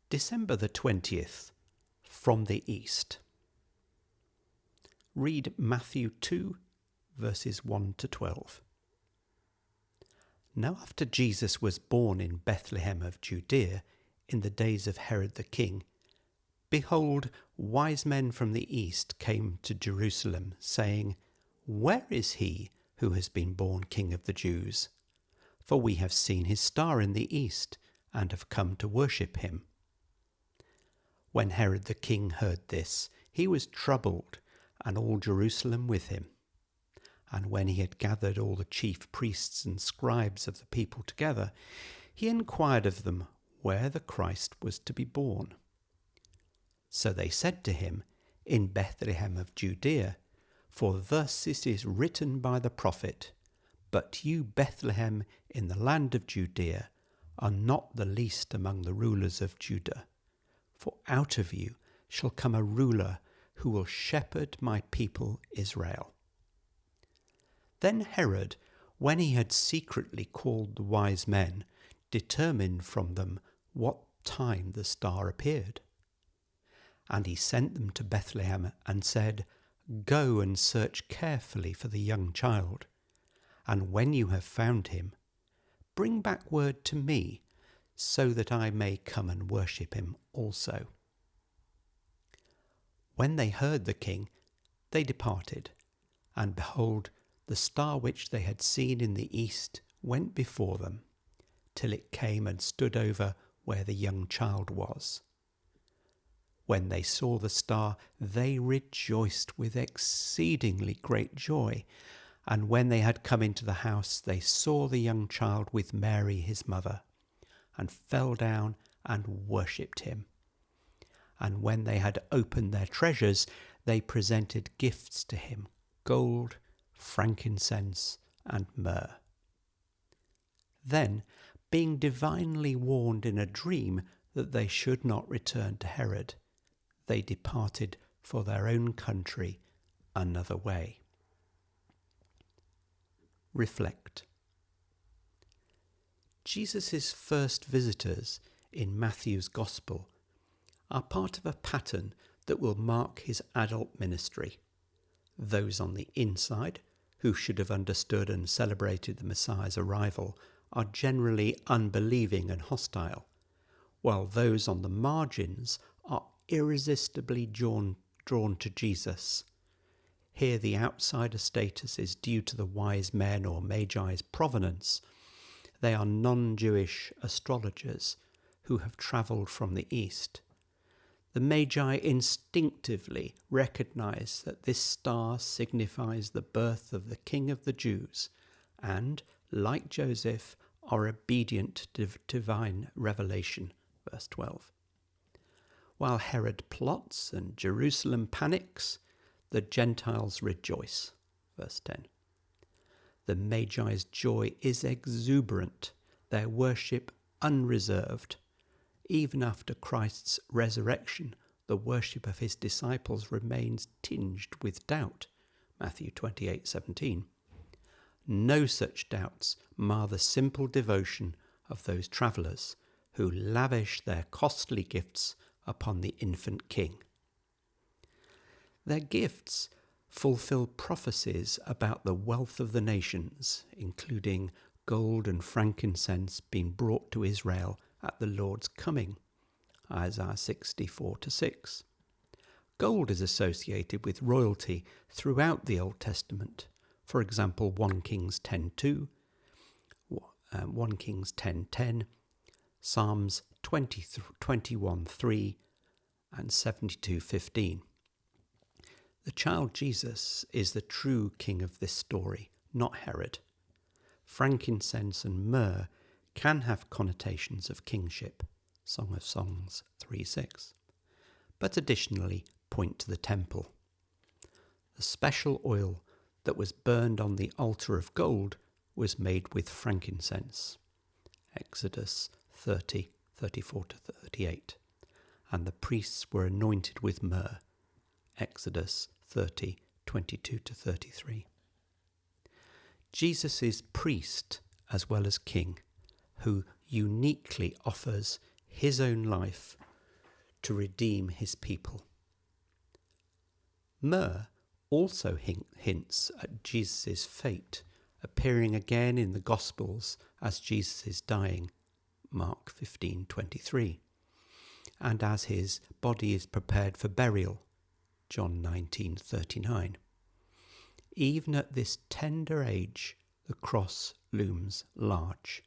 December the 20th, from the East. Read Matthew 2, verses 1 to 12. Now after Jesus was born in Bethlehem of Judea, in the days of Herod the king, behold, wise men from the east came to Jerusalem, saying, Where is he who has been born King of the Jews? For we have seen his star in the east, and have come to worship him. When Herod the king heard this, he was troubled, and all Jerusalem with him. And when he had gathered all the chief priests and scribes of the people together, he inquired of them where the Christ was to be born. So they said to him, In Bethlehem of Judea, for thus it is written by the prophet, But you, Bethlehem, in the land of Judea, are not the least among the rulers of Judah. For out of you shall come a ruler who will shepherd my people Israel. Then Herod, when he had secretly called the wise men, determined from them what time the star appeared. And he sent them to Bethlehem and said, Go and search carefully for the young child, and when you have found him, bring back word to me, so that I may come and worship him also. When they heard the king, they departed, and behold, the star which they had seen in the east went before them, till it came and stood over where the young child was. When they saw the star, they rejoiced with exceedingly great joy. And when they had come into the house, they saw the young child with Mary his mother, and fell down and worshipped him. And when they had opened their treasures, they presented gifts to him, gold, frankincense, and myrrh. Then, being divinely warned in a dream that they should not return to Herod, they departed for their own country another way. Reflect. Jesus' first visitors in Matthew's Gospel are part of a pattern that will mark his adult ministry. Those on the inside, who should have understood and celebrated the Messiah's arrival, are generally unbelieving and hostile, while those on the margins are irresistibly drawn to Jesus. Here the outsider status is due to the wise men or magi's provenance. They are non-Jewish astrologers who have travelled from the east. The Magi instinctively recognize that this star signifies the birth of the King of the Jews and, like Joseph, are obedient to divine revelation. Verse 12. While Herod plots and Jerusalem panics, the Gentiles rejoice. Verse 10. The Magi's joy is exuberant, their worship unreserved. Even after Christ's resurrection, the worship of his disciples remains tinged with doubt. Matthew 28:17. No such doubts mar the simple devotion of those travellers who lavish their costly gifts upon the infant king. Their gifts fulfill prophecies about the wealth of the nations, including gold and frankincense being brought to Israel at the Lord's coming, Isaiah 64-6. Gold is associated with royalty throughout the Old Testament. For example, 1 Kings 10:2, 1 Kings 10:10, Psalms 21:3, and 72:15. The child Jesus is the true king of this story, not Herod. Frankincense and myrrh can have connotations of kingship, Song of Songs 3:6, but additionally point to the temple. The special oil that was burned on the altar of gold was made with frankincense, Exodus 30:34-38, and the priests were anointed with myrrh, Exodus 30:22-33. Jesus is priest as well as king, who uniquely offers his own life to redeem his people. Myrrh also hints at Jesus' fate, appearing again in the Gospels as Jesus is dying, Mark 15:23, and as his body is prepared for burial, John 19:39. Even at this tender age, the cross looms large.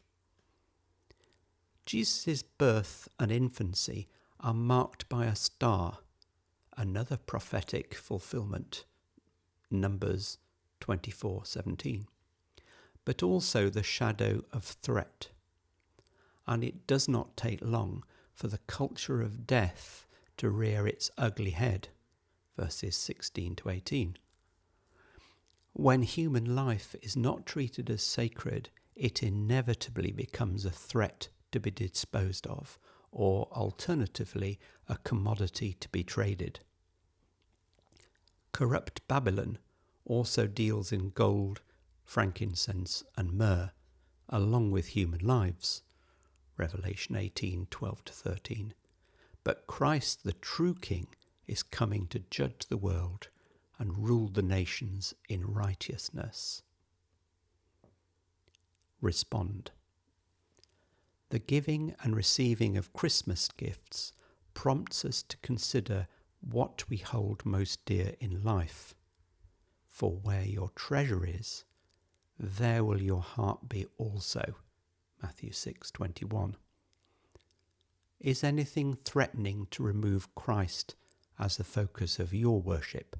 Jesus' birth and infancy are marked by a star, another prophetic fulfillment, Numbers 24:17, but also the shadow of threat. And it does not take long for the culture of death to rear its ugly head, verses 16-18. When human life is not treated as sacred, it inevitably becomes a threat to be disposed of, or alternatively, a commodity to be traded. Corrupt Babylon also deals in gold, frankincense, and myrrh, along with human lives, Revelation 18:12-13. But Christ, the true King, is coming to judge the world and rule the nations in righteousness. Respond. The giving and receiving of Christmas gifts prompts us to consider what we hold most dear in life. For where your treasure is, there will your heart be also. Matthew 6:21. Is anything threatening to remove Christ as the focus of your worship?